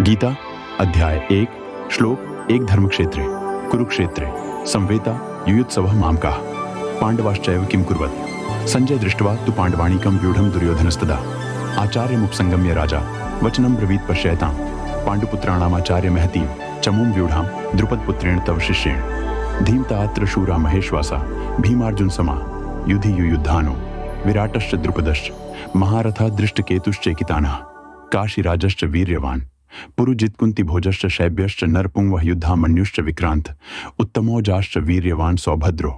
गीता अध्याय 1 श्लोक 1 धर्मक्षेत्रे कुरुक्षेत्रे संवेता युयुत्सवः मामकाः पांडवाश्चैव किं कुर्वत् संजय दृष्ट्वा तु पाण्डवानीकं व्यूढं दुर्योधनस्तदा आचार्यमुपसंगम्य राजा वचनं ब्रवीत् पश्यतां पाण्डुपुत्राणामाचार्य महतीं चमूं व्यूढां द्रुपदपुत्रेण तव शिष्येण धीमताऽत्र शूरा महेश्वासा भीमार्जुन समा युधि युयुद्धानो विराटश्च द्रुपदश्च महारथः दृष्टकेतुश्चैकितानः काशीराजश्च वीर्यवान् पुरुजित कुंतीभोजश्च शैब्यश्च नरपुंगवः युद्धामन्युश्च विक्रांत उत्तमौजाश्च वीर्यवान् सौभद्रो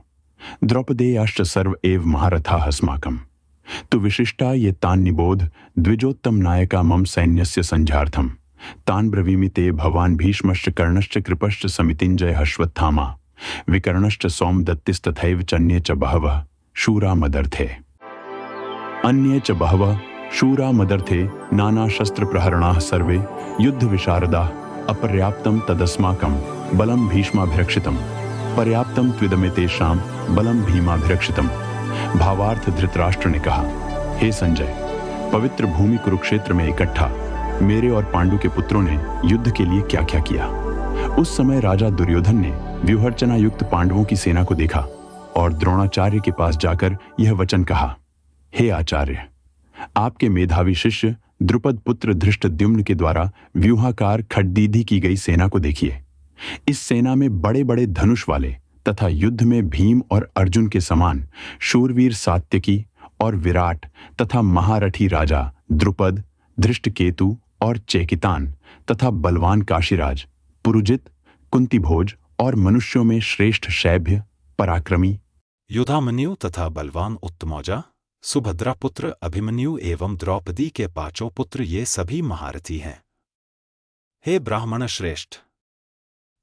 द्रौपदेयाश्च सर्व एव महारथाः अस्माकम् तु विशिष्टा ये तान् निबोध द्विजोत्तम नायका मम सैन्यस्य संझार्थम् तान् ब्रवीमि ते भवान् भीष्मश्च कर्णश्च कृपश्च समितिञ्जयः अश्वत्थामा विकर्णश्च सौमदत्तिस्तथैव चान्ये च बहवः शूरा मदर्थे अन्ये च बहवः शूरा मदर्थे नाना शस्त्र प्रहरणाः सर्वे युद्ध विशारदाः अपर्याप्तं तदस्माकं बलं भीष्माभिरक्षितं पर्याप्तं त्विदमेतेषां बलं भीमाभिरक्षितं। भावार्थ धृतराष्ट्र ने कहा, हे संजय, पवित्र भूमि कुरुक्षेत्र में इकट्ठा मेरे और पांडु के पुत्रों ने युद्ध के लिए क्या क्या किया। उस समय राजा दुर्योधन ने व्यूहरचना युक्त पांडवों की सेना को देखा और द्रोणाचार्य के पास जाकर यह वचन कहा, हे आचार्य, आपके मेधावी शिष्य द्रुपद पुत्र धृष्टद्युम्न के द्वारा व्यूहाकार खड्डीधी की गई सेना को देखिए। इस सेना में बड़े बड़े धनुष वाले तथा युद्ध में भीम और अर्जुन के समान शूरवीर सात्यकी और विराट तथा महारथी राजा द्रुपद, धृष्टकेतु और चेकितान तथा बलवान काशीराज, पुरुजित, कुंतीभोज और मनुष्यों में श्रेष्ठ शैभ्य, पराक्रमी, युधामन्यु तथा बलवान उत्तमौजा, सुभद्रा पुत्र अभिमन्यु एवं द्रौपदी के पांचों पुत्र ये सभी महारथी हैं। हे ब्राह्मण श्रेष्ठ,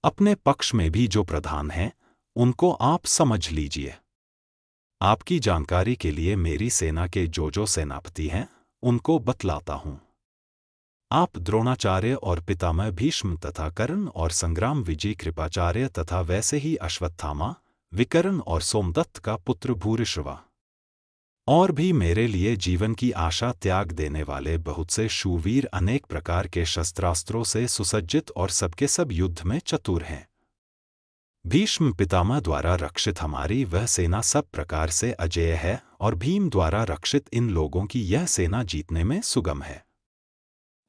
अपने पक्ष में भी जो प्रधान हैं उनको आप समझ लीजिए। आपकी जानकारी के लिए मेरी सेना के जो सेनापति हैं उनको बतलाता हूं। आप द्रोणाचार्य और पितामह भीष्म तथा कर्ण और संग्राम विजय कृपाचार्य तथा वैसे ही अश्वत्थामा, विकर्ण और सोमदत्त का पुत्र भूरिश्रवा और भी मेरे लिए जीवन की आशा त्याग देने वाले बहुत से शूरवीर अनेक प्रकार के शस्त्रास्त्रों से सुसज्जित और सबके सब युद्ध में चतुर हैं। भीष्म पितामह द्वारा रक्षित हमारी वह सेना सब प्रकार से अजेय है और भीम द्वारा रक्षित इन लोगों की यह सेना जीतने में सुगम है।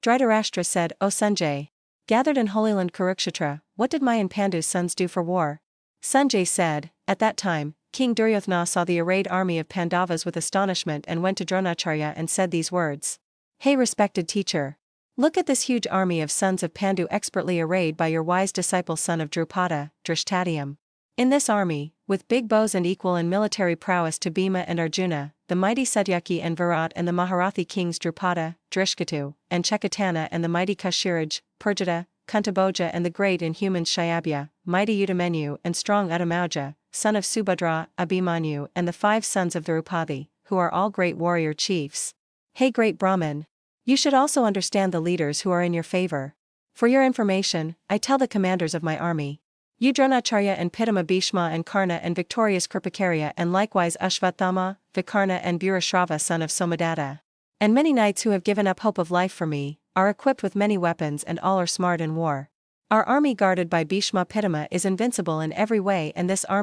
Dhritarashtra said, O Sanjay, gathered in Holy Land Kurukshetra, what did my and Pandu's sons do for war? Sanjay said, at that time, King Duryodhana saw the arrayed army of Pandavas with astonishment and went to Dronacharya and said these words. Hey respected teacher! Look at this huge army of sons of Pandu expertly arrayed by your wise disciple son of Drupada, Drishtadyum. In this army, with big bows and equal in military prowess to Bhima and Arjuna, the mighty Satyaki and Virat and the Maharathi kings Drupada, Drishkatu, and Chekatana and the mighty Kashiraj, Purjita, Kuntabhoja and the great inhuman Shayabya, mighty Udamenyu and strong Uddamauja, son of Subhadra, Abhimanyu and the 5 sons of Draupadi, who are all great warrior chiefs. Hey great Brahman! You should also understand the leaders who are in your favor. For your information, I tell the commanders of my army. You Dronacharya and Pitama Bhishma and Karna and victorious Kripakarya and likewise Ashvathama, Vikarna and Bhurashrava son of Somadatta. And many knights who have given up hope of life for me, are equipped with many weapons and all are smart in war. Our army guarded by Bhishma Pitama is invincible in every way and this army